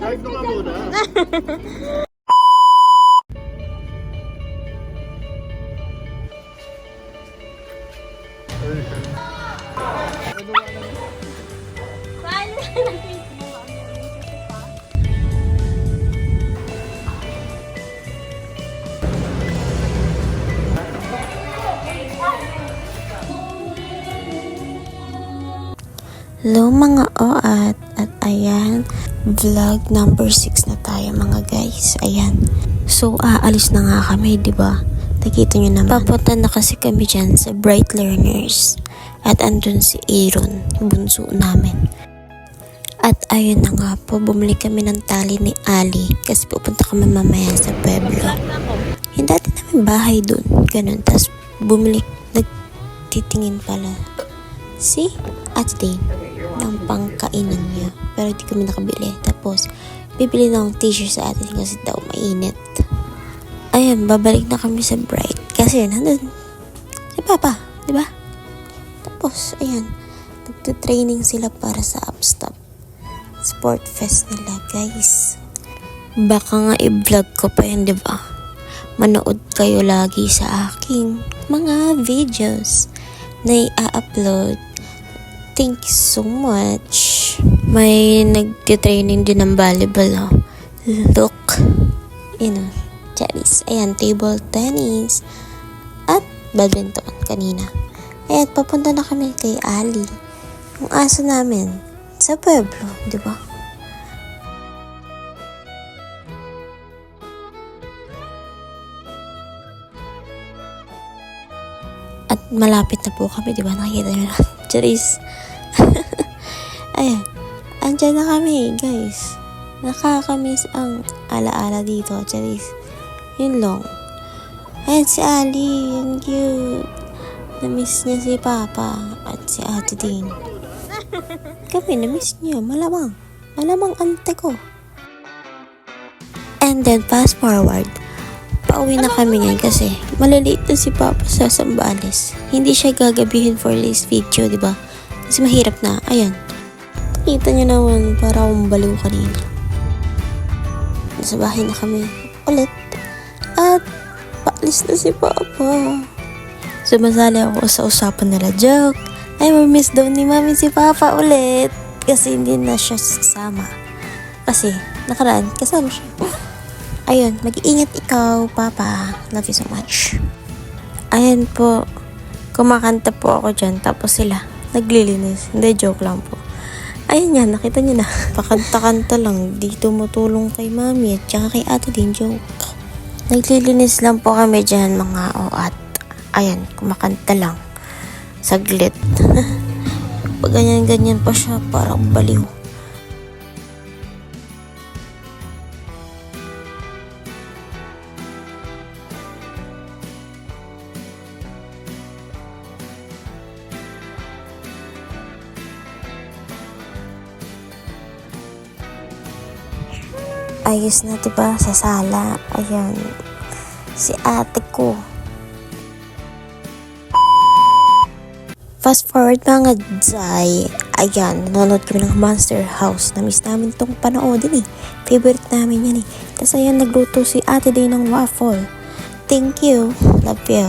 Kahit ka muna. Hello mga oat, at ayan, vlog number 6 na tayo mga guys. Ayan, so aalis na nga kami, diba? Nakita nyo naman, papunta na kasi kami dyan sa Bright Learners. At andun si Aaron, yung bunso namin. At ayun na nga po, bumili kami ng tali ni Ali kasi pupunta kami mamaya sa Pueblo. Yung dati namin bahay dun, ganun. Tapos bumili, nagtitingin pala si Ate Dane ng pangkainan niya, pero di kami nakabili. Tapos bibili na akong t-shirt sa atin kasi daw mainit. Ayan, babalik na kami sa Bright kasi nandun si Papa, di ba? Tapos ayan, nagtutraining sila para sa Upstop Sport Fest nila guys. Baka nga i-vlog ko pa yan, di ba? Manood kayo lagi sa aking mga videos na i-upload. Thank you so much. May nagtitraining din ng volleyball. Look. Charis. Ayan, table tennis. At badminton kanina. Ayan, papunta na kami kay Ali. Yung aso namin. Sa Pueblo, di ba? At malapit na po kami, di ba? Nakikita nyo na. Charis. Ayan. Andyan na kami, guys. Nakakamiss ang alaala dito, Charis. Yun lang. Ayan si Ali. Yun cute. Namiss niya si Papa at si Ate Dane. Kami, namiss niya. Malamang. Malamang ante ko. And then, fast forward. Pauwi na kami ngayon kasi maliliit na si Papa sa Zambales. Hindi siya gagabihin for this video, di ba? Kasi mahirap na. Ayan. Kita niyo naman para akong baliw kanina. Nasa bahay na kami ulit. At paalis na si Papa. Sumasali ako sa usapan nila. Joke. Ay, mamiss daw ni Mami si Papa ulit. Kasi hindi na siya sasama. Kasi nakaraan kasama siya. Ayun, mag-iingat ikaw, Papa. Love you so much. Ayan po. Kumakanta po ako dyan. Tapos sila, naglilinis. Hindi, joke lang po. Ayun yan, nakita niyo na. Pakanta-kanta lang. Di tumutulong kay Mami at saka kay Ate din, joke. Naglilinis lang po kami dyan, mga oat. Ayan, kumakanta lang. Saglit. Pag ganyan-ganyan pa siya, parang baliw. Ayos na diba sa sala. Ayan. Si ate ko. Fast forward mga Zay. Ayan. Nanonood kami ng Monster House. Namiss namin tong panoodin eh. Favorite namin yan eh. Tapos ayan, nagluto si Ate Day ng waffle. Thank you. Love you.